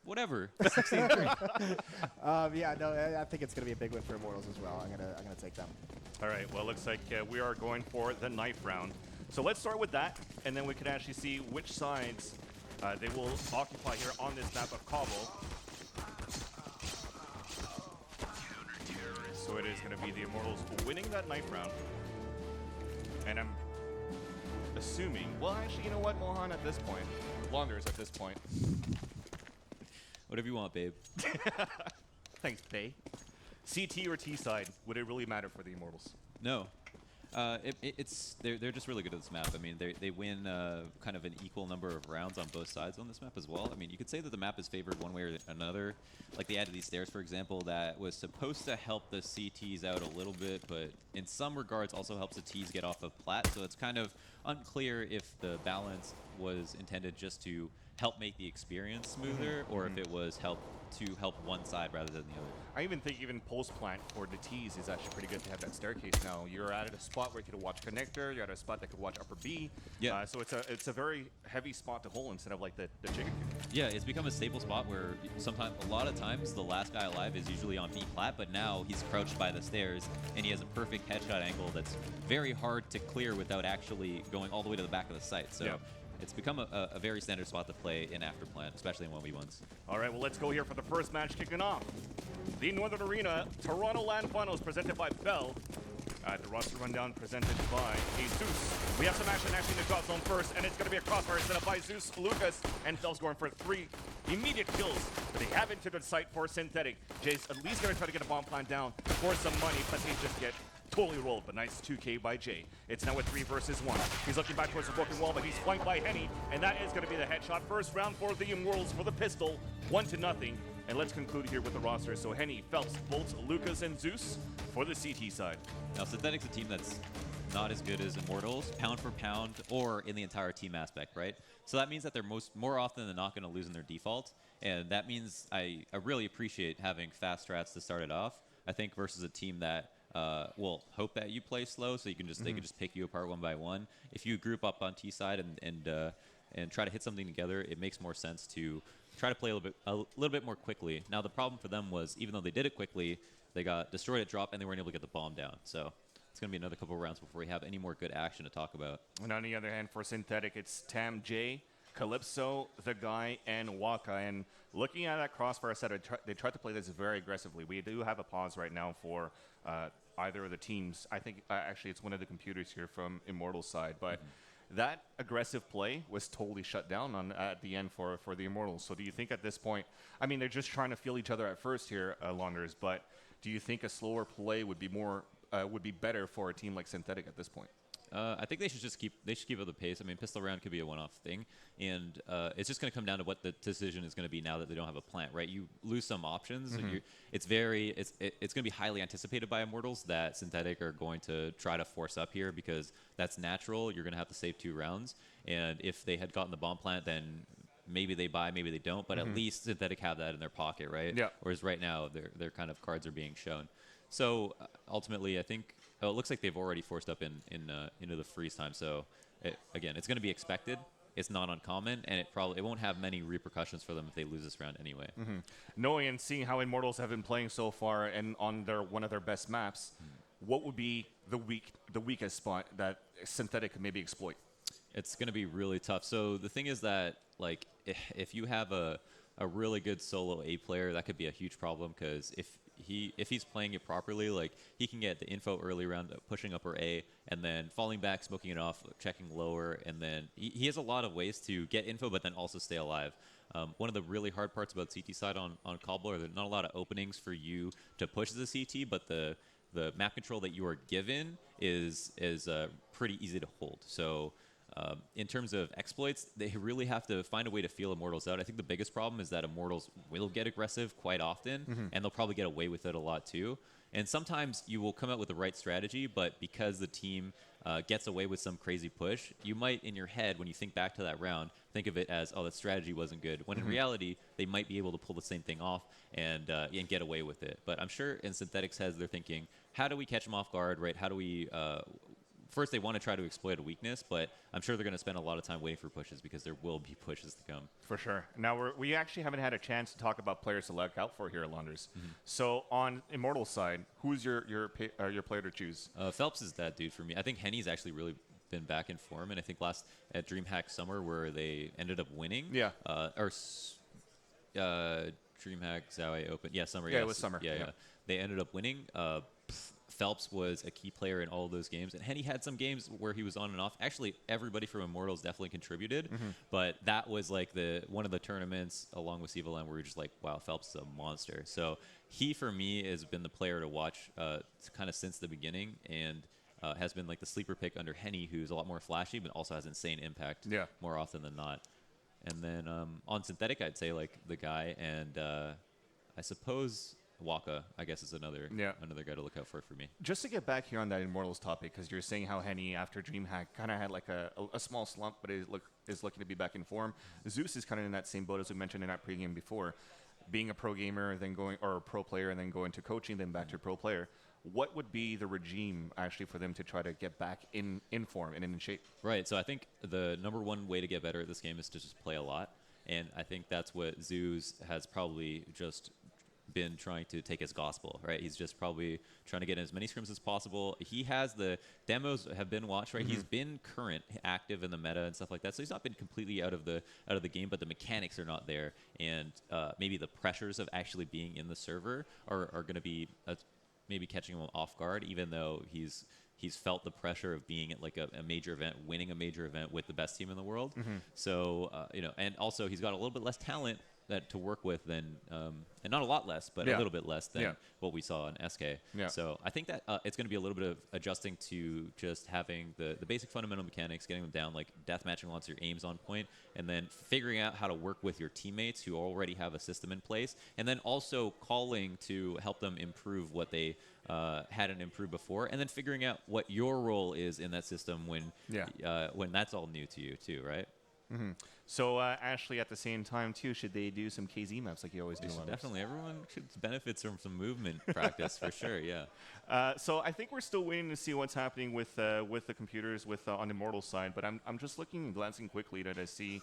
whatever. 16-3. Yeah, no, I think it's going to be a big win for Immortals as well. I'm gonna take them. All right, well, it looks like we are going for the knife round. So let's start with that, and then we can actually see which sides they will occupy here on this map of Cobble. So it is going to be the Immortals winning that knife round. And I'm assuming, well, actually, you know what, Mohan, at this point, Launders at this point. Whatever you want, babe. Thanks, Bay. CT or T side, would it really matter for the Immortals? No. They're just really good at this map. I mean, they win kind of an equal number of rounds on both sides on this map as well. I mean, you could say that the map is favored one way or another. Like they added these stairs, for example, that was supposed to help the CTs out a little bit, but in some regards also helps the Ts get off of plat. So it's kind of unclear if the balance was intended just to help make the experience smoother, or if it was to help one side rather than the other. I even think even post plant for the T's is actually pretty good to have that staircase now. You're at a spot where you could watch connector, you're at a spot that could watch upper B. Yeah. So it's a very heavy spot to hold instead of like the chicken coop. Yeah, it's become a staple spot where a lot of times the last guy alive is usually on B plat, but now he's crouched by the stairs and he has a perfect headshot angle that's very hard to clear without actually going all the way to the back of the site. So. Yeah. It's become a very standard spot to play in Afterplant, especially in 1v1s. All right, well, let's go here for the first match kicking off. The Northern Arena Toronto LAN Finals presented by Bell. The roster rundown presented by Jesus. We have some action actually in the drop zone first, and it's going to be a crossfire set up by Zeus, Lucas, and Bell's going for 3 immediate kills. But they have entered the site for Synthetik. Jay's at least going to try to get a bomb plant down for some money, but they just get totally rolled, but nice 2K by Jay. It's now a 3 versus 1. He's looking back towards the broken wall, but he's flanked by Henny, and that is going to be the headshot. First round for the Immortals for the pistol, 1-0. And let's conclude here with the roster. So Henny, Phelps, Bolt, Lucas, and Zeus for the CT side. Now, Synthetik's a team that's not as good as Immortals, pound for pound, or in the entire team aspect, right? So that means that they're more often than not going to lose in their default, and that means I really appreciate having fast strats to start it off. I think versus a team that will hope that you play slow, so you can they can just pick you apart one by one. If you group up on T side and try to hit something together, it makes more sense to try to play a little bit more quickly. Now the problem for them was even though they did it quickly, they got destroyed at drop and they weren't able to get the bomb down. So it's going to be another couple of rounds before we have any more good action to talk about. And on the other hand, for Synthetik, it's Tam J, Calypso, The Guy, and Waka. And looking at that crossfire set, they tried to play this very aggressively. We do have a pause right now for either of the teams. I think actually it's one of the computers here from Immortals side, but that aggressive play was totally shut down at the end for the Immortals. So do you think at this point, I mean, they're just trying to feel each other at first here, Launders, but do you think a slower play would be better for a team like Synthetik at this point? I think they should keep up the pace. I mean, pistol round could be a one-off thing, and it's just going to come down to what the decision is going to be now that they don't have a plant, right? You lose some options. And it's going to be highly anticipated by Immortals that Synthetik are going to try to force up here because that's natural. You're going to have to save 2 rounds, and if they had gotten the bomb plant, then maybe they buy, maybe they don't, but at least Synthetik have that in their pocket, right? Yeah. Whereas right now, their kind of cards are being shown. So ultimately, I think it looks like they've already forced up into the freeze time. So again, it's going to be expected. It's not uncommon, and it won't have many repercussions for them if they lose this round anyway. Knowing and seeing how Immortals have been playing so far and on one of their best maps, what would be the weakest spot that Synthetik could maybe exploit? It's going to be really tough. So the thing is that like if you have a really good solo A player, that could be a huge problem because if he's playing it properly, like he can get the info early round, pushing upper A, and then falling back, smoking it off, checking lower, and then he has a lot of ways to get info, but then also stay alive. One of the really hard parts about CT side on Cobble are there's not a lot of openings for you to push the CT, but the map control that you are given is pretty easy to hold. So in terms of exploits, they really have to find a way to feel Immortals out. I think the biggest problem is that Immortals will get aggressive quite often, and they'll probably get away with it a lot too. And sometimes you will come out with the right strategy, but because the team gets away with some crazy push, you might, in your head, when you think back to that round, think of it as, oh, that strategy wasn't good. When in reality, they might be able to pull the same thing off and get away with it. But I'm sure in Synthetik's heads, they're thinking, how do we catch them off guard, right? How do we first they want to try to exploit a weakness, but I'm sure they're going to spend a lot of time waiting for pushes because there will be pushes to come. For sure. Now, we actually haven't had a chance to talk about players to look out for here at Launders. So on Immortals side, who's your player to choose? Phelps is that dude for me. I think Henny's actually really been back in form, and I think last at DreamHack Summer where they ended up winning. Yeah. DreamHack Zawe Open. Yeah, Summer. Yeah, yes. it was Summer. Yeah. They ended up winning. Phelps was a key player in all of those games, and Henny had some games where he was on and off. Actually, everybody from Immortals definitely contributed, but that was like one of the tournaments along with Sivalan where you're just like, wow, Phelps is a monster. So he, for me, has been the player to watch kind of since the beginning, and has been like the sleeper pick under Henny, who's a lot more flashy, but also has insane impact more often than not. And then on Synthetik, I'd say like the guy, and I suppose Waka, I guess, is another guy to look out for me. Just to get back here on that Immortals topic, because you're saying how Henny, after DreamHack, kind of had like a small slump, but is looking to be back in form. Zeus is kind of in that same boat as we mentioned in that pregame before. Being a pro gamer, then going, or a pro player, and then going to coaching, then back to pro player. What would be the regime actually for them to try to get back in form and in shape? Right. So I think the number one way to get better at this game is to just play a lot. And I think that's what Zeus has probably just been trying to take as gospel, right? He's just probably trying to get in as many scrims as possible. He has the demos have been watched, right? He's been current, active in the meta and stuff like that. So he's not been completely out of the game, but the mechanics are not there. And maybe the pressures of actually being in the server are going to be maybe catching him off guard, even though he's felt the pressure of being at like a major event, winning a major event with the best team in the world. So, and also he's got a little bit less talent to work with than, and not a lot less, but a little bit less than what we saw in SK. So I think that it's going to be a little bit of adjusting to just having the basic fundamental mechanics, getting them down, like deathmatching once your aim's on point, and then figuring out how to work with your teammates who already have a system in place, and then also calling to help them improve what they hadn't improved before, and then figuring out what your role is in that system when that's all new to you too, right? So, Ashley, at the same time, too, should they do some KZ maps like you always do? Definitely. Everyone should benefit from some movement practice for sure, yeah. So I think we're still waiting to see what's happening with the computers on the Immortals side, but I'm just glancing quickly to see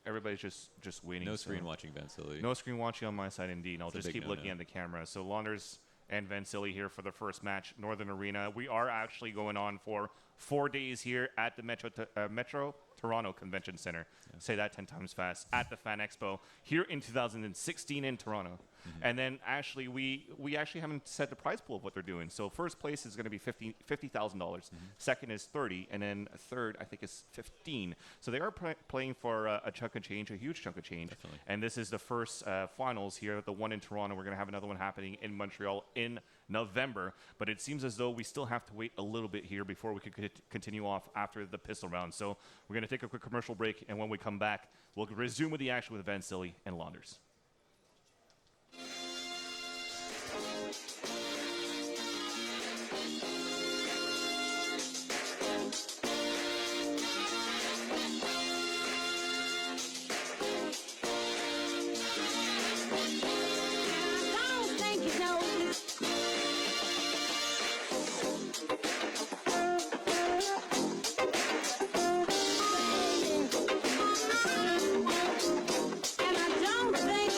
everybody's just waiting. No screen watching, Vansili. No screen watching on my side, indeed. I'll just keep looking at the camera. So Launders and Vansili here for the first match, Northern Arena. We are actually going on for 4 days here at the Metro Toronto Convention Center. Say that 10 times fast. At the Fan Expo here in 2016 in Toronto. And then actually, we actually haven't set the prize pool of what they're doing. So first place is going to be $50,000. Second is 30, and then third I think is 15. So they are playing for a chunk of change, a huge chunk of change. Definitely. And this is the first finals here, the one in Toronto. We're going to have another one happening in Montreal in November. But it seems as though we still have to wait a little bit here before we could continue off after the pistol round. So we're going to take a quick commercial break, and when we come back, we'll resume with the action with Vansili and Launders. And I don't think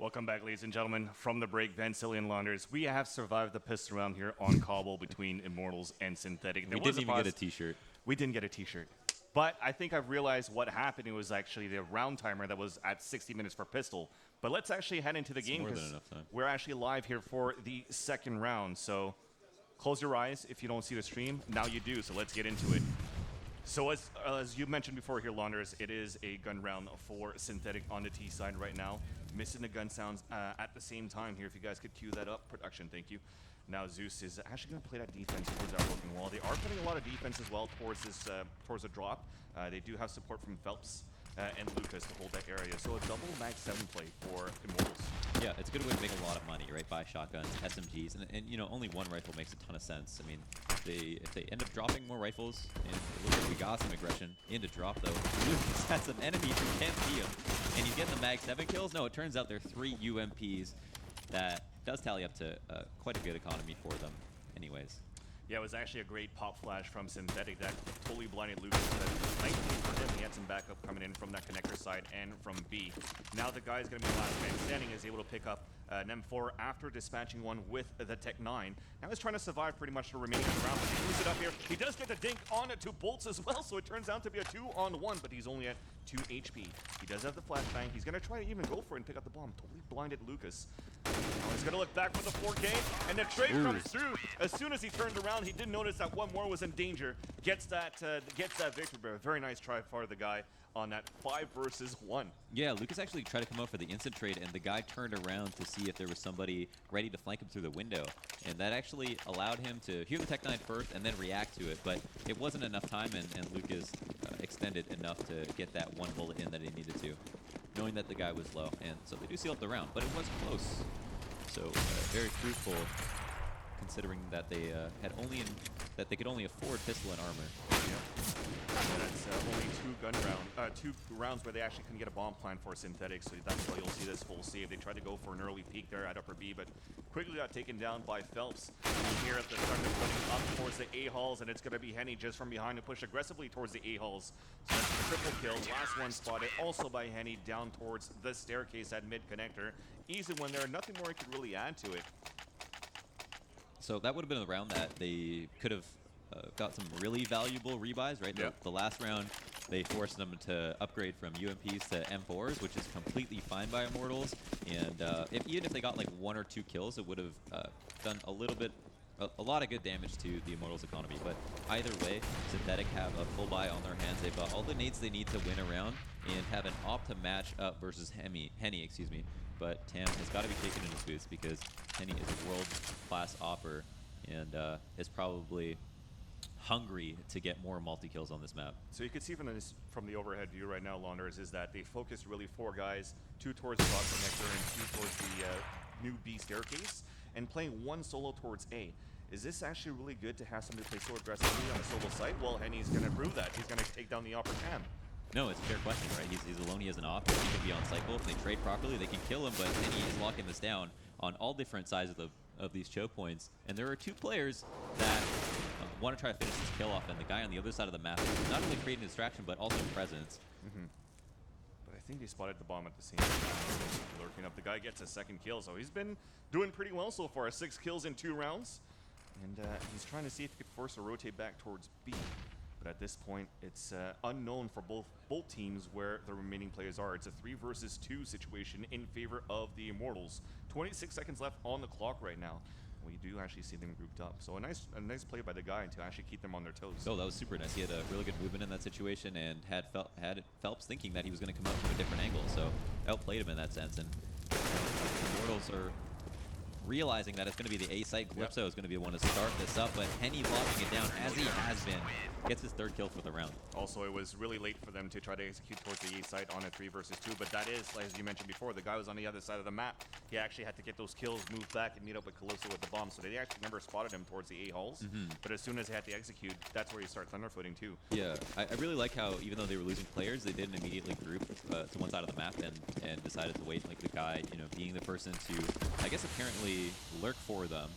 Welcome back, ladies and gentlemen, from the break. Vancillion Launders. We have survived the pissed around here on Cobble between Immortals and Synthetik. We didn't even get a t-shirt. We didn't get a t-shirt. But I think I've realized what happened. It was actually the round timer that was at 60 minutes for pistol. But let's actually head into the game more than because enough time. we're actually live here for the second round. So close your eyes if you don't see the stream. Now you do, so let's get into it. So as you mentioned before here, Launders, it is a gun round for Synthetik on the T side right now. Missing the gun sounds at the same time here. If you guys could cue that up. Production, thank you. Now Zeus is actually going to play that defense towards that broken wall. They are putting a lot of defense as well towards this towards the drop. They do have support from Phelps and Lucas to hold that area. So a double mag 7 play for Immortals. Yeah, it's a good way to make a lot of money, right? Buy shotguns, SMGs, and you know, only one rifle makes a ton of sense. I mean, if they end up dropping more rifles, and it looks like we got some aggression into drop though. Lucas has some enemies who can't see him, and he's getting the mag 7 kills. No, it turns out they're 3 UMPs. That does tally up to quite a good economy for them, anyways. Yeah, it was actually a great pop flash from Synthetik that totally blinded Lucas. Thankfully for him, he had some backup coming in from that connector side and from B. Now the guy's going to be last man standing, is able to pick up an M4 after dispatching one with the Tech 9. Now he's trying to survive pretty much the remaining round, but he moves it up here. He does get the dink on 2 bolts as well, so it turns out to be a 2-on-1, but he's only at 2 HP. He does have the flashbang. He's going to try to even go for it and pick up the bomb. Totally blinded Lucas. Now he's going to look back for the 4K, and the trade comes through. As soon as he turned around, he did notice that one more was in danger. Gets that victory, but a very nice try for the guy on that 5 versus 1. Yeah, Lucas actually tried to come out for the instant trade, and the guy turned around to see if there was somebody ready to flank him through the window. And that actually allowed him to hear the Tech 9 first and then react to it. But it wasn't enough time, and Lucas extended enough to get that 1 bullet in that he needed to, knowing that the guy was low. And so they do seal up the round, but it was close. So very fruitful, considering that they that they could only afford pistol and armor. Yep. That's only 2 rounds where they actually couldn't get a bomb plan for Synthetik, so that's why you'll see this full save. They tried to go for an early peek there at upper B, but quickly got taken down by Phelps. And here at the start of putting up towards the A-halls, and it's going to be Henny just from behind to push aggressively towards the A-halls. So that's a triple kill. Last one spotted also by Henny down towards the staircase at mid connector. Easy one there, nothing more he could really add to it. So that would have been a round that they could have got some really valuable rebuys, right? Yep. The last round, they forced them to upgrade from UMPs to M4s, which is completely fine by Immortals. And even if they got like 1 or 2 kills, it would have done a lot of good damage to the Immortals economy. But either way, Synthetik have a full buy on their hands. They've got all the nades they need to win a round and have an op to match up versus Henny, excuse me. But Tam has got to be taken into boots because Henny is a world-class opper and is probably hungry to get more multi-kills on this map. So you can see from the overhead view right now, Launders, is that they focused really 4 guys, 2 towards the drop connector and 2 towards the new B staircase, and playing 1 solo towards A. Is this actually really good to have somebody play so aggressively on a solo site? Well, Henny's going to prove that. He's going to take down the upper Tam. No, it's a fair question, right? He's alone, he has an op, he can be on cycle. If they trade properly, they can kill him, but Henny is locking this down on all different sides of these choke points. And there are 2 players that want to try to finish this kill off, and the guy on the other side of the map is not only creating distraction, but also presence. But I think they spotted the bomb at the same time. Lurking up. The guy gets a 2nd kill, so he's been doing pretty well so far. 6 kills in 2 rounds. And he's trying to see if he could force a rotate back towards B. But at this point, it's unknown for both teams where the remaining players are. It's a 3 versus 2 situation in favor of the Immortals. 26 seconds left on the clock right now. We do actually see them grouped up. So a nice play by the guy to actually keep them on their toes. Oh, that was super nice. He had a really good movement in that situation and had Phelps thinking that he was going to come out from a different angle. So outplayed him in that sense. And the Immortals are realizing that it's going to be the A site. Glypso is going to be the one to start this up, but Henny locking it down as he has been. Gets his 3rd kill for the round. Also, it was really late for them to try to execute towards the A site on a 3 versus 2, but that is, as you mentioned before, the guy was on the other side of the map. He actually had to get those kills, move back, and meet up with Calypso with the bomb, so they actually never spotted him towards the A-halls. But as soon as they had to execute, that's where you start thunderfooting too. Yeah, I really like how, even though they were losing players, they didn't immediately group to one side of the map and decided to wait, like the guy, being the person to, I guess, apparently lurk for them,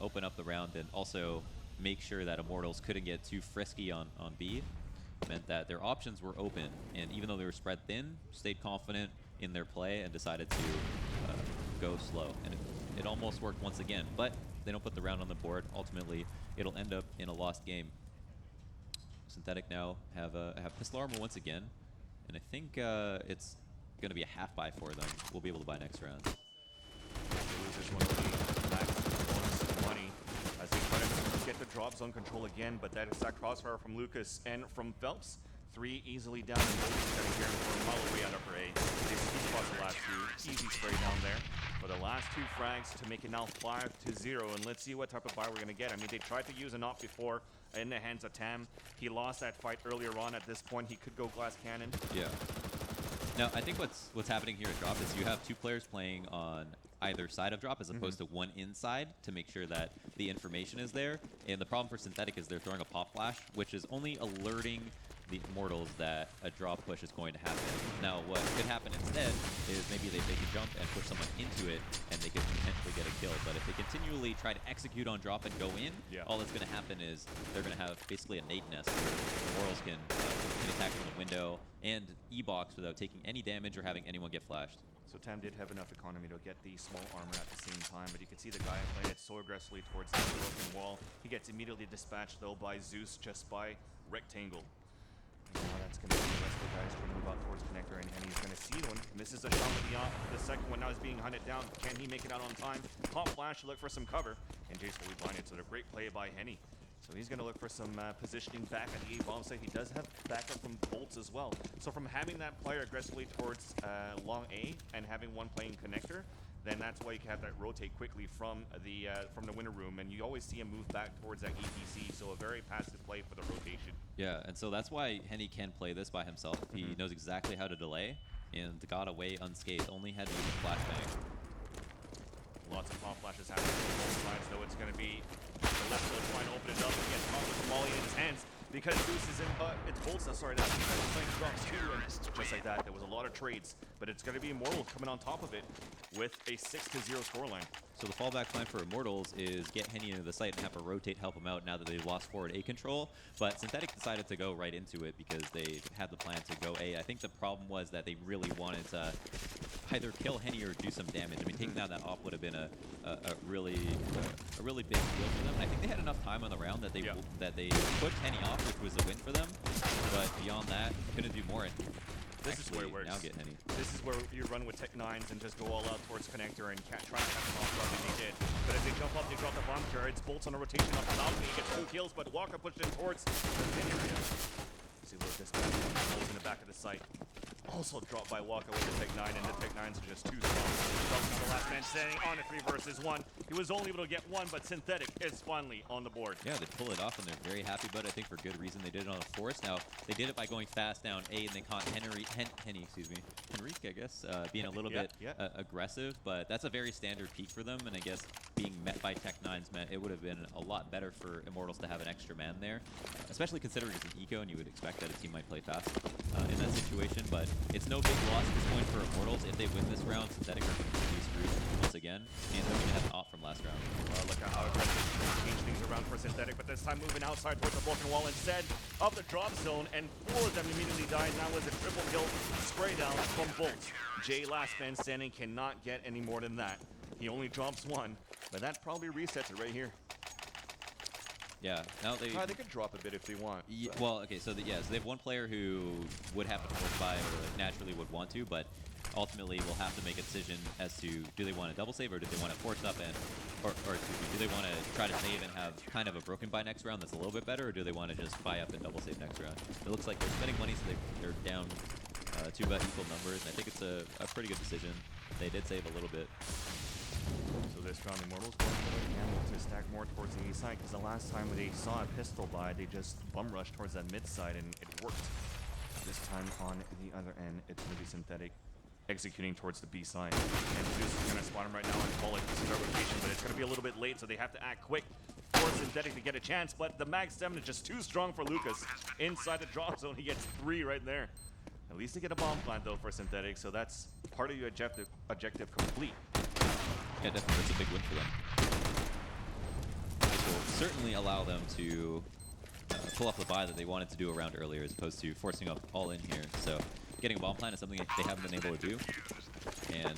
open up the round, and also make sure that Immortals couldn't get too frisky on B. Meant that their options were open, and even though they were spread thin, stayed confident in their play and decided to go slow. And it almost worked once again, but they don't put the round on the board. Ultimately, it'll end up in a lost game. Synthetik now have pistol armor once again, and I think it's going to be a half buy for them. We'll be able to buy next round. They lose this one already. Max bonus money as they try to get the drop zone control again, but that is that crossfire from Lucas and from Phelps. 3 easily down and Bolton's here for a mile away out upper A. They spots the last 2. Easy spray down there. For the last 2 frags to make it now 5-0, and let's see what type of buy we're going to get. I mean, they tried to use an op before in the hands of Tam. He lost that fight earlier on. At this point, he could go glass cannon. Yeah. Now, I think what's happening here at Drop is you have 2 players playing on either side of Drop as opposed to one inside to make sure that the information is there. And the problem for Synthetik is they're throwing a pop flash, which is only alerting the Immortals that a drop push is going to happen. Now, what could happen instead is maybe they take a jump and push someone into it, and they could potentially get a kill. But if they continually try to execute on drop and go in, all that's going to happen is they're going to have basically a nade nest where Immortals can attack from the window and E-box without taking any damage or having anyone get flashed. So Tam did have enough economy to get the small armor at the same time, but you can see the guy playing it so aggressively towards the broken wall. He gets immediately dispatched, though, by Zeus just by Rectangle. Now that's going to be the rest of the guys trying to move out towards connector, and he's going to see one. Misses a shot with the second one. Now he's being hunted down. Can he make it out on time? Pop flash to look for some cover, and Jay's fully blinded. So a great play by Henny. So he's going to look for some positioning back at the A-bomb site. He does have backup from Bolts as well. So from having that player aggressively towards long A and having one playing connector, then that's why you can have that rotate quickly from the winner room, and you always see him move back towards that ETC. So a very passive play for the rotation. Yeah, and so that's why Henny can play this by himself. He knows exactly how to delay, and got away unscathed. Only had to use a flashbang. Lots of pop flashes happening on both sides, though. It's going to be the left field trying to open it up and get caught with the Molly in his hands because Zeus is in. It's Bolsa, sorry, that's playing drops too, and just like that, there was a lot of trades, but it's going to be Immortals coming on top of it with a 6-0 scoreline. So the fallback plan for Immortals is get Henny into the site and have her rotate, help him out now that they've lost forward A control. But Synthetik decided to go right into it because they had the plan to go A. I think the problem was that they really wanted to either kill Henny or do some damage. I mean, taking down that op would have been a really big deal for them. I think they had enough time on the round that they pushed Henny off, which was a win for them. But beyond that, couldn't do more. This is where it works. Now get Henny. This is where you run with Tech 9s and just go all out towards connector and try to catch them off guard, and they did. But as they jump up, they drop the bomb turrets. Bolts on a rotation off the balcony, gets 2 kills, but Walker pushed in towards the pin area. See a little dispatch in the back of the site. Also dropped by Walker with the Tech 9, and the Tech 9s are just too strong. Phelps on the last man standing on a 3 versus 1. He was only able to get 1, but Synthetik is finally on the board. Yeah, they pull it off, and they're very happy, but I think for good reason they did it on a force. Now, they did it by going fast down A, and they caught Henry, I guess, being a little bit aggressive, but that's a very standard peak for them, and I guess being met by Tech 9s meant it would have been a lot better for Immortals to have an extra man there, especially considering it's an eco, and you would expect that a team might play fast in that situation, but it's no big loss at this point for Immortals. If they win this round, Synthetik are completely screwed once again, and they're going to have an op from last round. Look at how aggressive they change things around for Synthetik, but this time moving outside towards the broken wall instead of the drop zone, and 4 of them immediately died. That was a triple kill spray down from Bolts. Jay, last man standing, cannot get any more than that. He only drops 1, but that probably resets it right here. Yeah, now they could drop a bit if they want. Yeah, well, okay, so they have one player who would have to force buy or naturally would want to, but ultimately will have to make a decision as to do they want to double save or do they want to force up and, or excuse me, do they want to try to save and have kind of a broken buy next round that's a little bit better, or do they want to just buy up and double save next round? It looks like they're spending money, so they're down 2 about equal numbers, and I think it's a pretty good decision. They did save a little bit. So this round, Immortals going for the gamble to stack more towards the A side, because the last time they saw a pistol buy, they just bum rushed towards that mid side, and it worked. This time on the other end, it's going to be Synthetik executing towards the B side. And Zeus is going to spot him right now and call it start rotation, but it's going to be a little bit late, so they have to act quick for Synthetik to get a chance, but the mag stamina is just too strong for Lucas. Inside the drop zone, he gets 3 right there. At least they get a bomb plant, though, for Synthetik, so that's part of your objective complete. Yeah, definitely, it's a big win for them. This will certainly allow them to pull off the buy that they wanted to do a round earlier as opposed to forcing up all in here. So getting a bomb plant is something that they haven't been able to do. And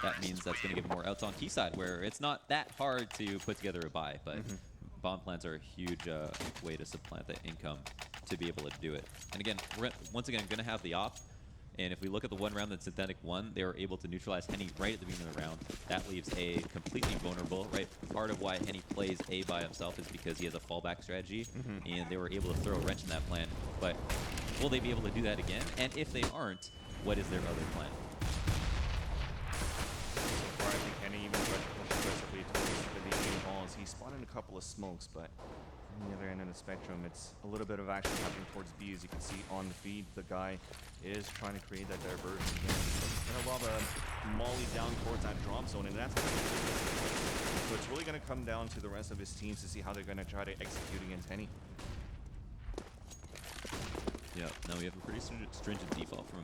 that means that's going to give more outs on T side, where it's not that hard to put together a buy, but bomb plants are a huge way to supplant the income to be able to do it. And again, we're once again going to have the op. And if we look at the one round that Synthetik won, they were able to neutralize Henny right at the beginning of the round. That leaves A completely vulnerable, right? Part of why Henny plays A by himself is because he has a fallback strategy, and they were able to throw a wrench in that plan. But will they be able to do that again? And if they aren't, what is their other plan? So far, I think Henny even tried to push aggressively towards the A balls. He spotted a couple of smokes, but on the other end of the spectrum, it's a little bit of action happening towards B. As you can see on the feed, the guy is trying to create that diversion again. Gonna lob a molly down towards that drop zone, and that's so it's really gonna come down to the rest of his teams to see how they're gonna try to execute against Henny. Yeah, no, we have a pretty stringent default from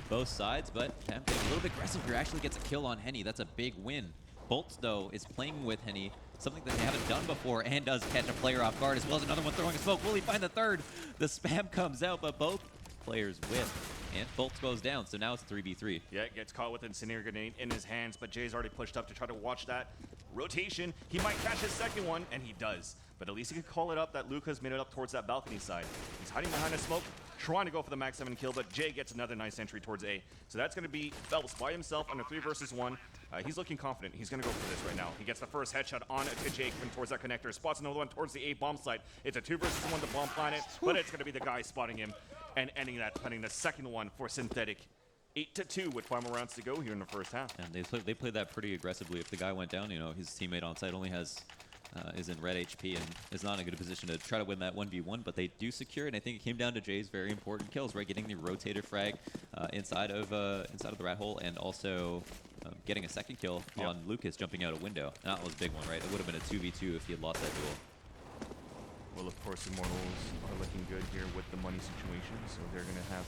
both sides, but Tam being a little bit aggressive here actually gets a kill on Henny. That's a big win. Bolts, though, is playing with Henny, something that they haven't done before, and does catch a player off guard, as well as another one throwing a smoke. Will he find the third? The spam comes out, but both players whiff, and Bolts goes down, so now it's a 3v3. Yeah, gets caught with an incendiary grenade in his hands, but Jay's already pushed up to try to watch that rotation. He might catch his second one, and he does. But at least he could call it up that Luca's made it up towards that balcony side. He's hiding behind a smoke, trying to go for the max 7 kill, but Jay gets another nice entry towards A. So that's going to be Phelps by himself on a 3 versus 1. He's looking confident. He's going to go for this right now. He gets the first headshot on to Jay coming towards that connector. Spots another one towards the A bomb site. It's a 2 versus 1 to bomb planet, but it's going to be the guy spotting him and ending that, planning the second one for Synthetik. 8-2 with 5 more rounds to go here in the first half. And they played that pretty aggressively. If the guy went down, you know, his teammate on site only has is in red HP and is not in a good position to try to win that 1v1, but they do secure it. And I think it came down to Jay's very important kills, right? Getting the rotator frag inside of the rat hole, and also getting a second kill on Lucas jumping out a window. And that was a big one, right? It would have been a 2v2 if he had lost that duel. Well, of course, Immortals are looking good here with the money situation, so they're going to have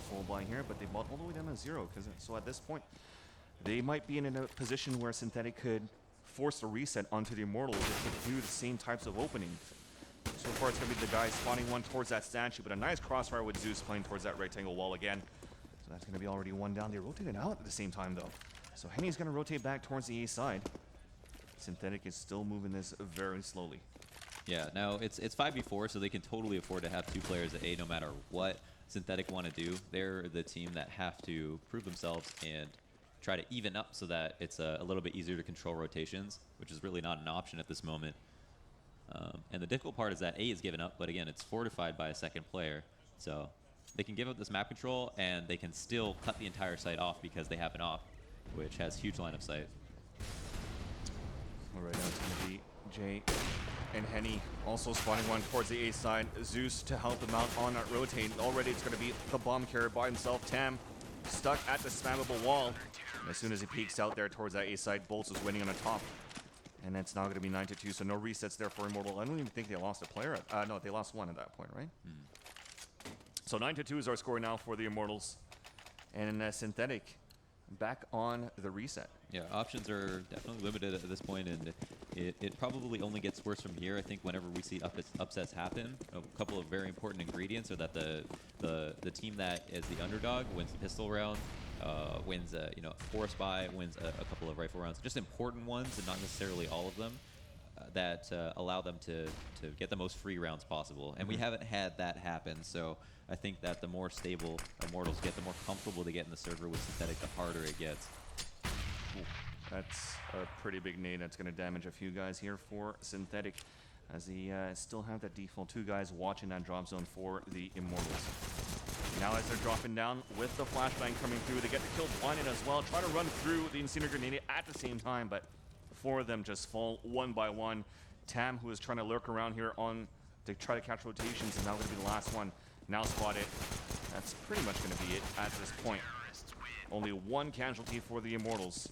full buy here, but they bought all the way down to 0, so at this point, they might be in a position where Synthetik could force a reset onto the Immortals if they do the same types of openings. So far, it's going to be the guy spawning one towards that statue, but a nice crossfire with Zeus playing towards that rectangle wall again. So that's going to be already one down. They rotated out at the same time, though. So Henny's going to rotate back towards the A side. Synthetik is still moving this very slowly. Yeah, now it's 5v4, so they can totally afford to have 2 players at A no matter what Synthetik want to do. They're the team that have to prove themselves and try to even up so that it's a little bit easier to control rotations, which is really not an option at this moment. And the difficult part is that A is given up, but again, it's fortified by a second player. So they can give up this map control, and they can still cut the entire site off because they have an op, which has huge line of sight. All right, now it's going to be Jay and Henny also spawning one towards the A side. Zeus to help them out on that rotate. Already it's going to be the bomb carrier by himself. Tam stuck at the spammable wall. And as soon as he peeks out there towards that A side, Bolts is winning on the top. And it's now going to be 9-2, so no resets there for Immortal. I don't even think they lost a player. No, they lost one at that point, right? So 9-2 is our score now for the Immortals. And Synthetik back on the reset. Yeah, options are definitely limited at this point, and it probably only gets worse from here. I think whenever we see upsets happen, a couple of very important ingredients are that the team that is the underdog wins the pistol round, wins a forest buy, wins a couple of rifle rounds, just important ones, and not necessarily all of them, that allow them to get the most free rounds possible. And we haven't had that happen, so I think that the more stable Immortals get, the more comfortable they get in the server with Synthetik, the harder it gets. Ooh, that's a pretty big nade. That's going to damage a few guys here for Synthetik, as they still have that default 2 guys watching that drop zone for the Immortals. Now as they're dropping down with the flashbang coming through, they get the kill blinded as well. Try to run through the incendiary grenade at the same time, but 4 of them just fall one by one. Tam, who is trying to lurk around here to try to catch rotations, is now going to be the last one. Now spotted. That's pretty much going to be it at this point. Only 1 casualty for the Immortals.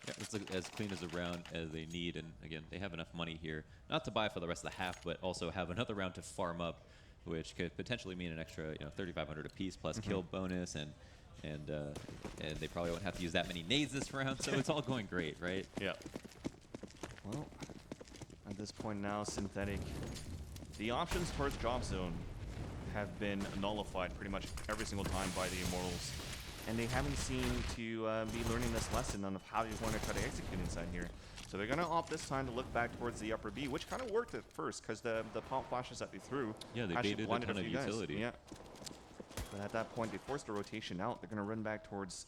Yeah, it's as clean as a round as they need, and again, they have enough money here, not to buy for the rest of the half, but also have another round to farm up, which could potentially mean an extra 3,500 apiece plus kill bonus, and they probably won't have to use that many nades this round, so it's all going great, right? Yeah. Well, at this point now, Synthetik, the options towards drop zone, have been nullified pretty much every single time by the Immortals. And they haven't seemed to be learning this lesson on how you want to try to execute inside here. So they're going to opt this time to look back towards the upper B, which kind of worked at first because the pop flashes that they threw Yeah, they actually baited a blinded ton of few guys. utility. Yeah. But at that point, they forced the rotation out. They're going to run back towards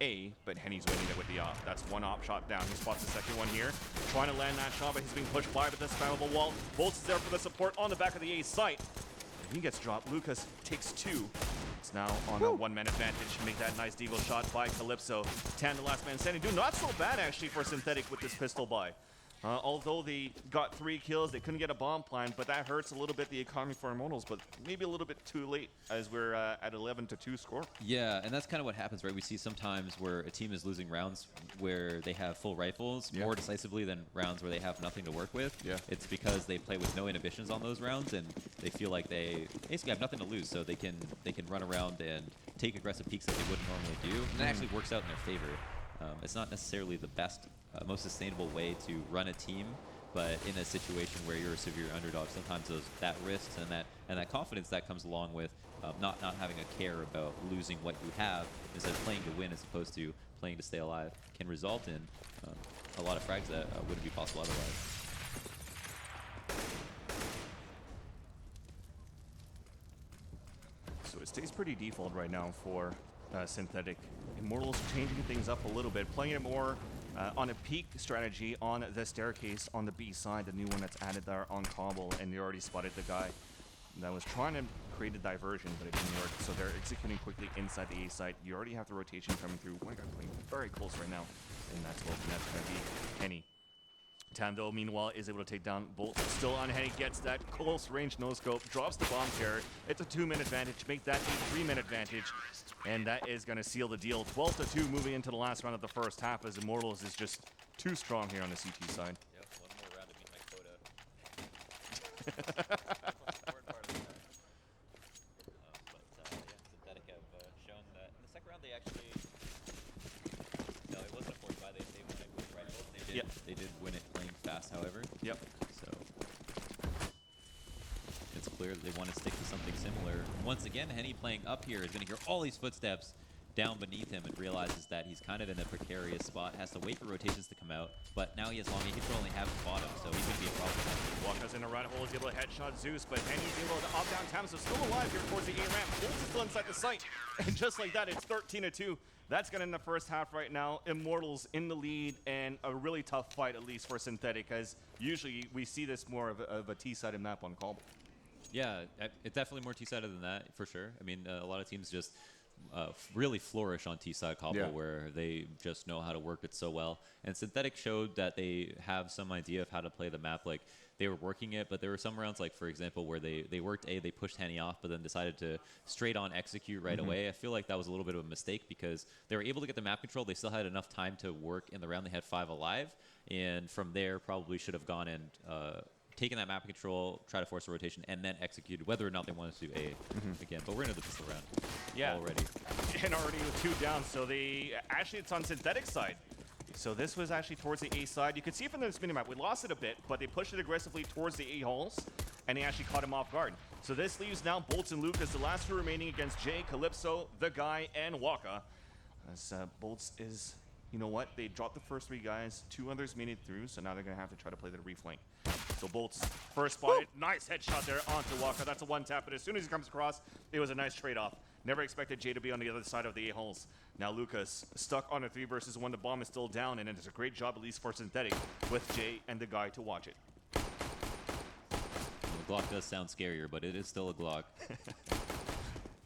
A, but Henny's winning it with the op. That's one op shot down. He spots the second one here. Trying to land that shot, but he's being pushed by with this spammable wall. Bolts is there for the support on the back of the A site. He gets dropped. Lucas takes 2. It's now on a 1-man advantage. Make that nice deagle shot by Calypso. Tan, the last man standing. Dude, not so bad actually for Synthetik with this pistol buy. Although they got 3 kills, they couldn't get a bomb plant, but that hurts a little bit the economy for Immortals, but maybe a little bit too late as we're at 11-2 score. Yeah, and that's kind of what happens, right? We see sometimes where a team is losing rounds where they have full rifles more decisively than rounds where they have nothing to work with. Yeah. It's because they play with no inhibitions on those rounds, and they feel like they basically have nothing to lose, so they can run around and take aggressive peeks that they wouldn't normally do, and it actually works out in their favor. It's not necessarily the best, most sustainable way to run a team, but in a situation where you're a severe underdog, sometimes that risk and that confidence that comes along with not having a care about losing what you have, instead of playing to win as opposed to playing to stay alive, can result in a lot of frags that wouldn't be possible otherwise. So it stays pretty default right now for Synthetik. Immortals changing things up a little bit, playing it more on a peak strategy on the staircase on the B side, the new one that's added there on Cobble, and they already spotted the guy that was trying to create a diversion, but it didn't work. So they're executing quickly inside the A side. You already have the rotation coming through. One guy playing very close right now, and that's going to be Henny. Tam, though, meanwhile, is able to take down Bolt. Still on Henny, gets that close range no-scope, drops the bomb carrier. It's a 2-man advantage, make that a 3-man advantage, and that is going to seal the deal. 12-2 moving into the last round of the first half, as Immortals is just too strong here on the CT side. Yep, one more round to meet my quota. Synthetik have shown that in the second round they actually... No, it wasn't a forced buy. They won it with rifles. They did win it playing fast, however. Yep. So it's clear that they want to stick to something similar. Once again, Henny playing up here is going to hear all these footsteps down beneath him and realizes that he's kind of in a precarious spot, has to wait for rotations to come out, but now he has long, he can only have the bottom, so he's going to be a problem. Walker's in a right hole, is able to headshot Zeus, but Henny's able to opt down Tam, so still alive here towards the A ramp. Bulls is still inside the site, and just like that, it's 13-2. That's going to end the first half right now. Immortals in the lead, and a really tough fight, at least for Synthetik, as usually we see this more of a T-sided map on Cobble. Yeah, it's definitely more T-sided than that, for sure. I mean, a lot of teams just really flourish on T-side Cobble, where they just know how to work it so well. And Synthetik showed that they have some idea of how to play the map. Like, they were working it, but there were some rounds, like, for example, where they worked A, they pushed Henny off, but then decided to straight on execute right away. I feel like that was a little bit of a mistake because they were able to get the map control. They still had enough time to work in the round. They had 5 alive, and from there probably should have gone and taken that map control, try to force a rotation, and then executed, whether or not they wanted to do A again. But we're into the pistol round already. And already with 2 down, so actually it's on Synthetik's side. So this was actually towards the A side. You can see from this minimap, we lost it a bit, but they pushed it aggressively towards the A halls, and they actually caught him off guard. So this leaves now Bolts and Lucas, the last 2 remaining against Jay, Calypso, The Guy, and Waka. As Bolts is, you know what, they dropped the first 3 guys, 2 others made it through, so now they're going to have to try to play the reflank. So Bolts first spotted, nice headshot there onto Waka. That's a 1-tap, but as soon as he comes across, it was a nice trade-off. Never expected Jay to be on the other side of the A-holes. Now Lucas stuck on a 3 versus 1. The bomb is still down, and it's a great job, at least for Synthetik, with Jay and The Guy to watch it. The Glock does sound scarier, but it is still a Glock.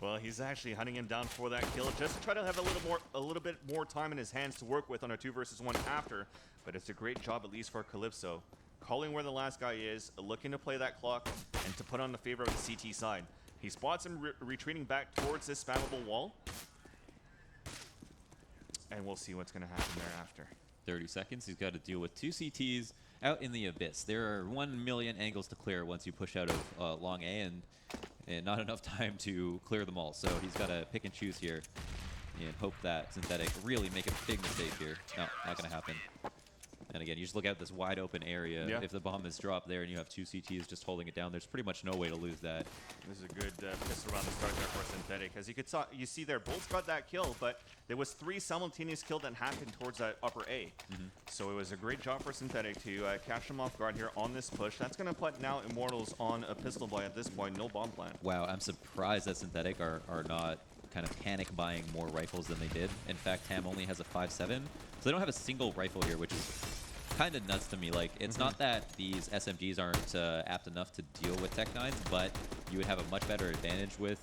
Well, he's actually hunting him down for that kill, just to try to have a little bit more time in his hands to work with on a 2 versus 1 after. But it's a great job, at least for Calypso, calling where the last guy is, looking to play that clock, and to put on the favor of the CT side. He spots him retreating back towards this spammable wall. And we'll see what's going to happen thereafter. 30 seconds. He's got to deal with 2 CTs out in the abyss. There are 1 million angles to clear once you push out of long A, and not enough time to clear them all. So he's got to pick and choose here and hope that Synthetik really make a big mistake here. No, not going to happen. And again, you just look at this wide open area. Yeah. If the bomb is dropped there and you have 2 CTs just holding it down, there's pretty much no way to lose that. This is a good pistol around the start there for Synthetik. As you see there, Bolts got that kill, but there was 3 simultaneous kills that happened towards that upper A. So it was a great job for Synthetik to catch them off guard here on this push. That's going to put now Immortals on a pistol buy at this point. No bomb plan. Wow, I'm surprised that Synthetik are not kind of panic buying more rifles than they did. In fact, Tam only has a 5.7, so they don't have a single rifle here, which is kind of nuts to me. Like, it's not that these SMGs aren't apt enough to deal with Tech 9s, but you would have a much better advantage with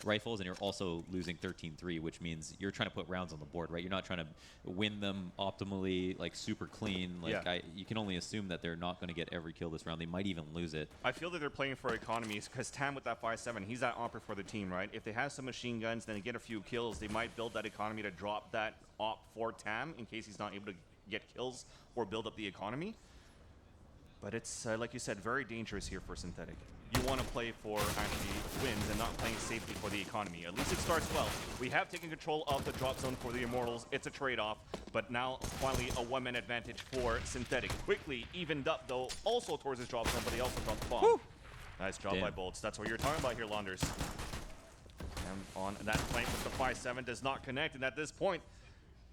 rifles, and you're also losing 13-3, which means you're trying to put rounds on the board, right? You're not trying to win them optimally, like super clean. Like, Yeah. you can only assume that they're not going to get every kill this round. They might even lose it. I feel that they're playing for economies because Tam with that 5.7, he's that opper for the team, right? If they have some machine guns, then they get a few kills, they might build that economy to drop that op for Tam in case he's not able to get kills or build up the economy. But it's, like you said, very dangerous here for Synthetik. You want to play for actually wins and not playing safely for the economy. At least it starts well. We have taken control of the drop zone for the Immortals. It's a trade-off, but now finally a one-man advantage for Synthetik. Quickly evened up, though, also towards his drop zone, but he also dropped the bomb. Woo! Nice job Damn. by Bolts. That's what you're talking about here, Launders. And on that flank with the 5.7 does not connect, and at this point,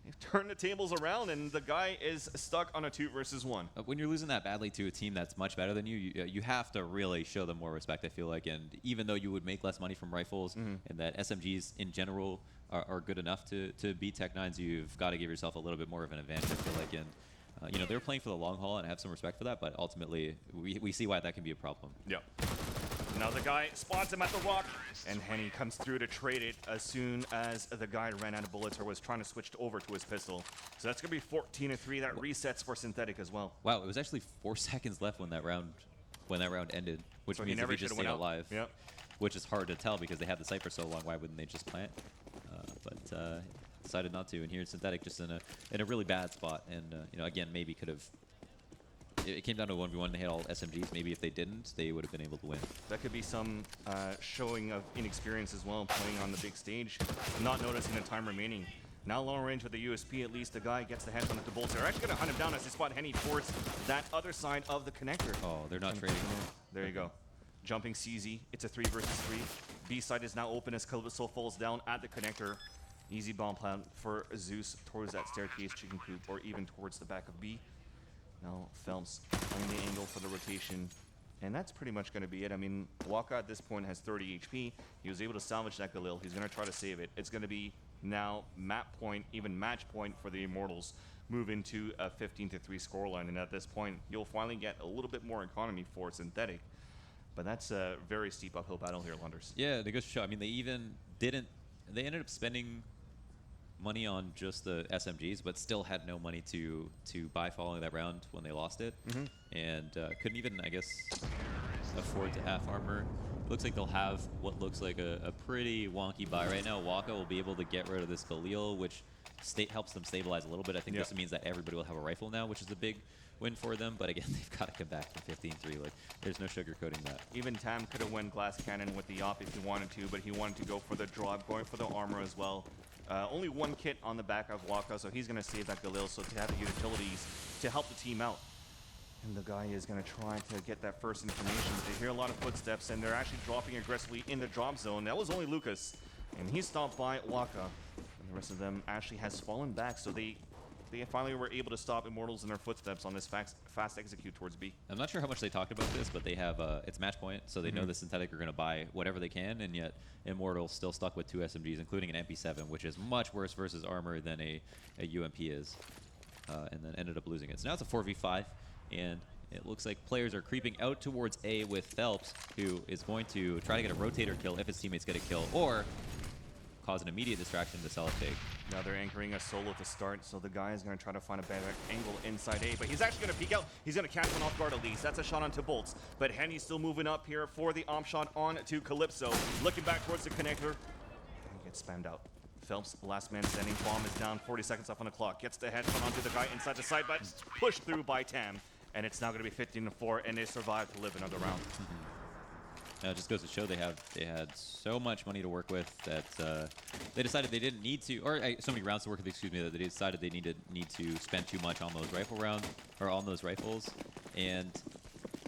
they've turned the tables around, and the guy is stuck on a 2 versus 1. When you're losing that badly to a team that's much better than you, you have to really show them more respect, I feel like. And even though you would make less money from rifles and that SMGs in general are good enough to beat Tech 9s, you've got to give yourself a little bit more of an advantage, I feel like. And, you know, they're playing for the long haul, and I have some respect for that, but ultimately we see why that can be a problem. Yep. Now the guy spots him at the rock, and Henny comes through to trade it as soon as the guy ran out of bullets or was trying to switch over to his pistol. So that's going to be 14-3. That resets for Synthetik as well. Wow, it was actually 4 seconds left when that round ended, which So he means if never he just should've stayed went out. alive, Yep. which is hard to tell because they had the site for so long. Why wouldn't they just plant? But decided not to. And here Synthetik just in a really bad spot. And you know, again, maybe could have. It came down to a 1v1. They had all SMGs. Maybe if they didn't, they would have been able to win. That could be some showing of inexperience as well, playing on the big stage, not noticing the time remaining. Now long range with the USP, at least the guy gets the headshot at the bolts. They're actually going to hunt him down as they spot Henny towards that other side of the connector. Oh, they're not trading. There you go. Jumping CZ. It's a 3 versus 3. B side is now open as Calypso falls down at the connector. Easy bomb plan for Zeus towards that staircase chicken coop, or even towards the back of B. Now Phelps on the angle for the rotation. And that's pretty much going to be it. I mean, Waka at this point has 30 HP. He was able to salvage that Galil. He's going to try to save it. It's going to be now map point, even match point for the Immortals. Move into a 15-3 scoreline. And at this point, you'll finally get a little bit more economy for Synthetik. But that's a very steep uphill battle here, Lunders. Yeah, they go to show. I mean, they even didn't. They ended up spending money on just the SMGs, but still had no money to buy following that round when they lost it, and couldn't even, I guess, afford to half armor. It looks like they'll have what looks like a pretty wonky buy right now. Waka will be able to get rid of this Galil, which helps them stabilize a little bit. I think this means that everybody will have a rifle now, which is a big win for them. But again, they've got to come back from 15-3. Like, there's no sugarcoating that. Even Tam could have won glass cannon with the op if he wanted to, but he wanted to go for the drop, going for the armor as well. Only 1 kit on the back of Waka, so he's going to save that Galil, so to have the utilities to help the team out. And the guy is going to try to get that first information. They hear a lot of footsteps, and they're actually dropping aggressively in the drop zone. That was only Lucas, and he stopped by Waka. And the rest of them actually has fallen back, so they finally were able to stop Immortals in their footsteps on this fast execute towards B. I'm not sure how much they talked about this, but they have it's match point, so they know the Synthetik are going to buy whatever they can, and yet Immortals still stuck with 2 SMGs, including an MP7, which is much worse versus armor than a UMP is, and then ended up losing it. So now it's a 4v5, and it looks like players are creeping out towards A with Phelps, who is going to try to get a rotator kill if his teammates get a kill, or cause an immediate distraction to sell a fake. Now they're anchoring a solo to start, so the guy is going to try to find a better angle inside A, but he's actually going to peek out. He's going to catch one off guard at least. That's a shot onto Bolts, but Henny's still moving up here for the omp shot on to Calypso. Looking back towards the connector, and gets spammed out. Phelps, last man standing, bomb is down, 40 seconds left on the clock. Gets the headshot onto the guy inside the side, but pushed through by Tam. And it's now going to be 15-4, and they survive to live another round. It just goes to show they had so much money to work with that they decided they didn't need to, or so many rounds to work with. Excuse me, that they decided they need to spend too much on those rifle rounds or on those rifles, and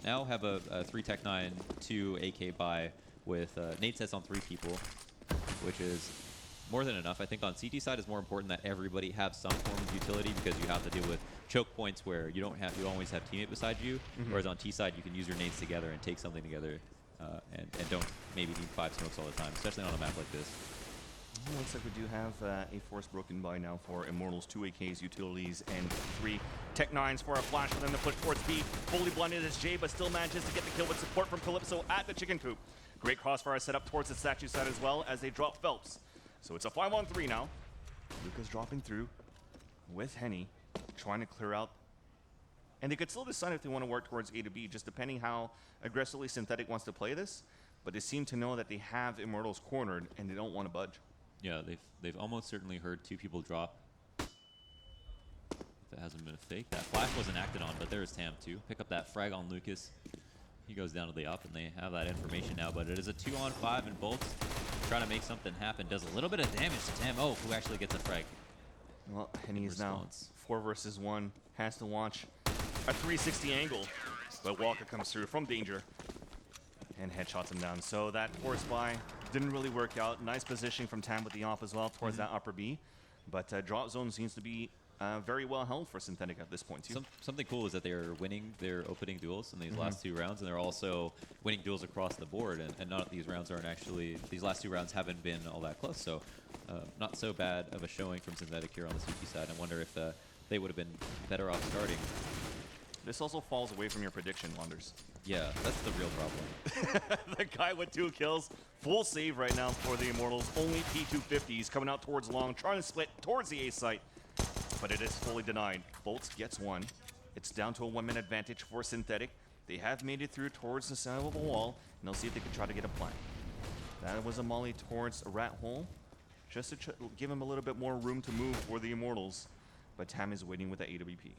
now have a 3 Tech 9 2 AK buy with nade sets on 3 people, which is more than enough. I think on CT side is more important that everybody have some form of utility because you have to deal with choke points where you always have teammate beside you, whereas on T side you can use your nades together and take something together. And don't maybe need 5 smokes all the time, especially on a map like this. Looks like we do have a force broken by now for Immortals, 2 AKs, utilities, and 3 Tech 9s for a flash for them to push towards B. Fully blinded as Jay, but still manages to get the kill with support from Calypso at the chicken coop. Great crossfire set up towards the statue side as well as they drop Phelps. So it's a 5-on-3 now. Lucas dropping through with Henny, trying to clear out. And they could still decide if they want to work towards A to B, just depending how aggressively Synthetik wants to play this. But they seem to know that they have Immortals cornered, and they don't want to budge. Yeah, they've almost certainly heard 2 people drop. If that hasn't been a fake. That flash wasn't acted on, but there's Tam too. Pick up that frag on Lucas. He goes down to the up, and they have that information now. But it is a 2-on-5, and Bolts trying to make something happen. Does a little bit of damage to Tam. Oh, who actually gets a frag? Well, Henny is now 4 versus 1. Has to watch a 360 angle, but Walker comes through from danger and headshots him down. So that force buy didn't really work out. Nice positioning from Tam with the off as well towards that upper B, but drop zone seems to be very well held for Synthetik at this point too. Something cool is that they're winning their opening duels in these last 2 rounds, and they're also winning duels across the board. And none of these rounds aren't actually, these last 2 rounds haven't been all that close. So not so bad of a showing from Synthetik here on the CT side. I wonder if they would have been better off starting. This also falls away from your prediction, Wonders. Yeah, that's the real problem. The guy with 2 kills, full save right now for the Immortals. Only P250s coming out towards long, trying to split towards the A site, but it is fully denied. Bolts gets 1. It's down to a 1-man advantage for Synthetik. They have made it through towards the center of the wall, and they'll see if they can try to get a plant. That was a molly towards a rat hole, just to give him a little bit more room to move for the Immortals, but Tam is waiting with the AWP.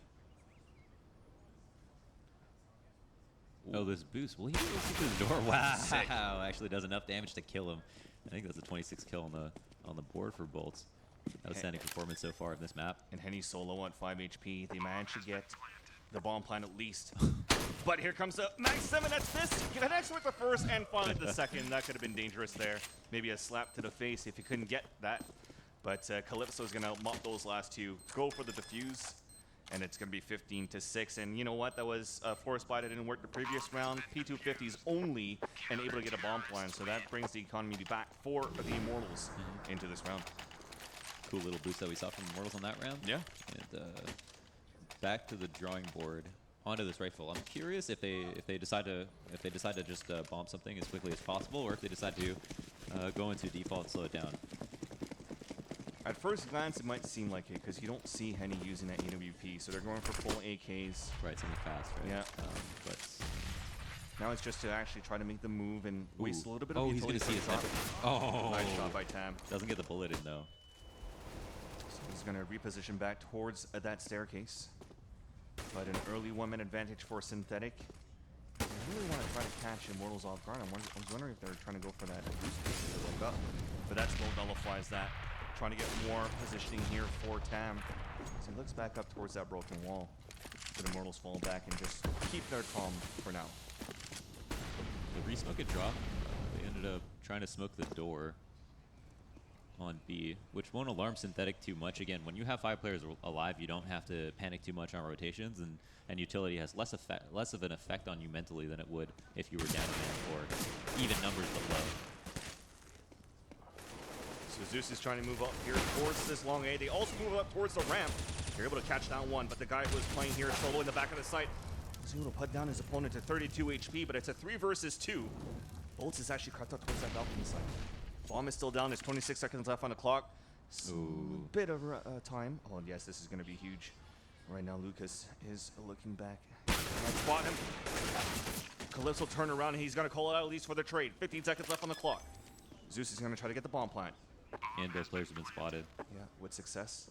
Oh, this boost. Will he go through the door? Wow. Sick. Actually does enough damage to kill him. I think that's a 26 kill on the board for Bolts. Outstanding performance so far in this map. And Henny solo at 5 HP. They managed to get the bomb plant at least. But here comes the Max 7. That's this. Connects with the first and finally the second. That could have been dangerous there. Maybe a slap to the face if he couldn't get that. But Calypso is going to mop those last 2. Go for the defuse. And it's going to be 15-6. And you know what? That was a force buy that didn't work the previous round. P250s only and able to get a bomb plan. So that brings the economy back for the Immortals into this round. Cool little boost that we saw from Immortals on that round. Yeah. And back to the drawing board onto this rifle. I'm curious if they decide to just bomb something as quickly as possible, or if they decide to go into default and slow it down. At first glance, it might seem like it because you don't see Henny using that AWP, so they're going for full AKs. Right, something fast, right? Yeah. But now it's just to actually try to make the move and waste a little bit of he's utility. gonna see his shot. Oh, Nice shot by Tam. Doesn't get the bullet in though. So he's going to reposition back towards that staircase. But an early 1-man advantage for Synthetik. I really want to try to catch Immortals off guard. I was wondering if they're trying to go for that boost to look up. But that still nullifies that. Trying to get more positioning here for Tam. So he looks back up towards that broken wall. But Immortals fall back and just keep their calm for now. The resmoke had dropped. They ended up trying to smoke the door on B, which won't alarm Synthetik too much. Again, when you have 5 players alive, you don't have to panic too much on rotations, and utility has less of an effect on you mentally than it would if you were down a man or even numbers but low. So Zeus is trying to move up here towards this long A. They also move up towards the ramp. They're able to catch down 1, but the guy who is playing here solo in the back of the site is able to put down his opponent to 32 HP, but it's a 3 versus 2. Bolts is actually crept up towards that balcony site. Bomb is still down. There's 26 seconds left on the clock. Bit of time. Oh, yes, this is going to be huge. Right now, Lucas is looking back. Might spot him. Calypso turn around, and he's going to call it out at least for the trade. 15 seconds left on the clock. Zeus is going to try to get the bomb plant. And both players have been spotted. Yeah, with success.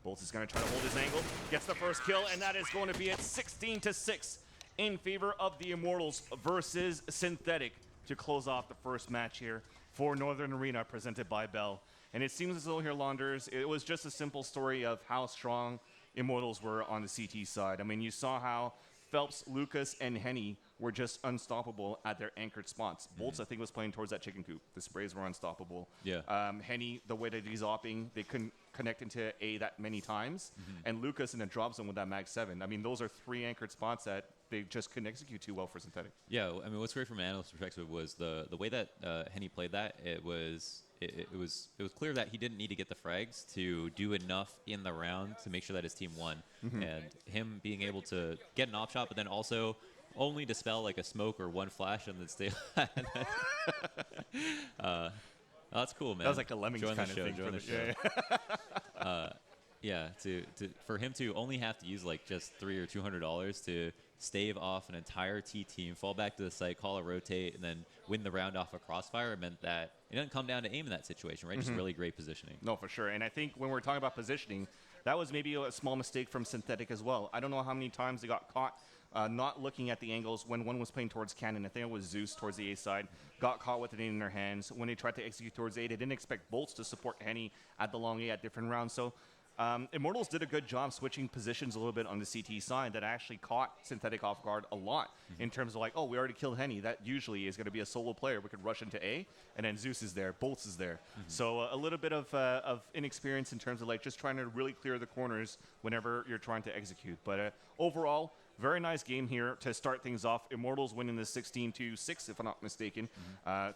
Bolts is going to try to hold his angle. Gets the first kill, and that is going to be at 16-6 in favor of the Immortals versus Synthetik. to close off the first match here for Northern Arena presented by Bell. And it seems as though here, Launders, it was just a simple story of how strong Immortals were on the CT side. I mean, you saw how Phelps, Lucas, and Henny were just unstoppable at their anchored spots. Bolts, I think, was playing towards that chicken coop. The sprays were unstoppable. Yeah. Henny, the way that he's opping, they couldn't connect into A that many times. And Lucas in a drop zone with that Mag 7. I mean, those are 3 anchored spots that they just couldn't execute too well for Synthetik. Yeah, I mean, what's great from an analyst's perspective was the way that Henny played that. It was clear that he didn't need to get the frags to do enough in the round to make sure that his team won. And him being able to get an op shot, but then also only dispel like a smoke or 1 flash and then stay. That's cool, man. That was like a Lemmings Join kind the of show, thing. join the show. Yeah, for him to only have to use like just $300 or $200 to stave off an entire T team, fall back to the site, call a rotate, and then win the round off a crossfire, it meant that it didn't come down to aim in that situation, right? Just really great positioning. No, for sure. And I think when we're talking about positioning, that was maybe a small mistake from Synthetik as well. I don't know how many times they got caught not looking at the angles when one was playing towards Cannon. I think it was Zeus towards the A side, got caught with it in their hands. When they tried to execute towards A, they didn't expect Bolts to support Henny at the long A at different rounds. So Immortals did a good job switching positions a little bit on the CT side that actually caught Synthetik off guard a lot in terms of like, oh, we already killed Henny. That usually is going to be a solo player. We could rush into A, and then Zeus is there, Bolts is there. So a little bit of inexperience in terms of like just trying to really clear the corners whenever you're trying to execute. But overall, very nice game here to start things off. Immortals winning this 16-6, if I'm not mistaken.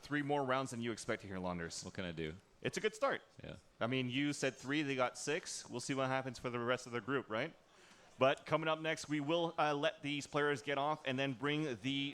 3 more rounds than you expect here, Launders. What can I do? It's a good start. Yeah. I mean, you said 3, they got 6. We'll see what happens for the rest of the group, right? But coming up next, we will let these players get off and then bring the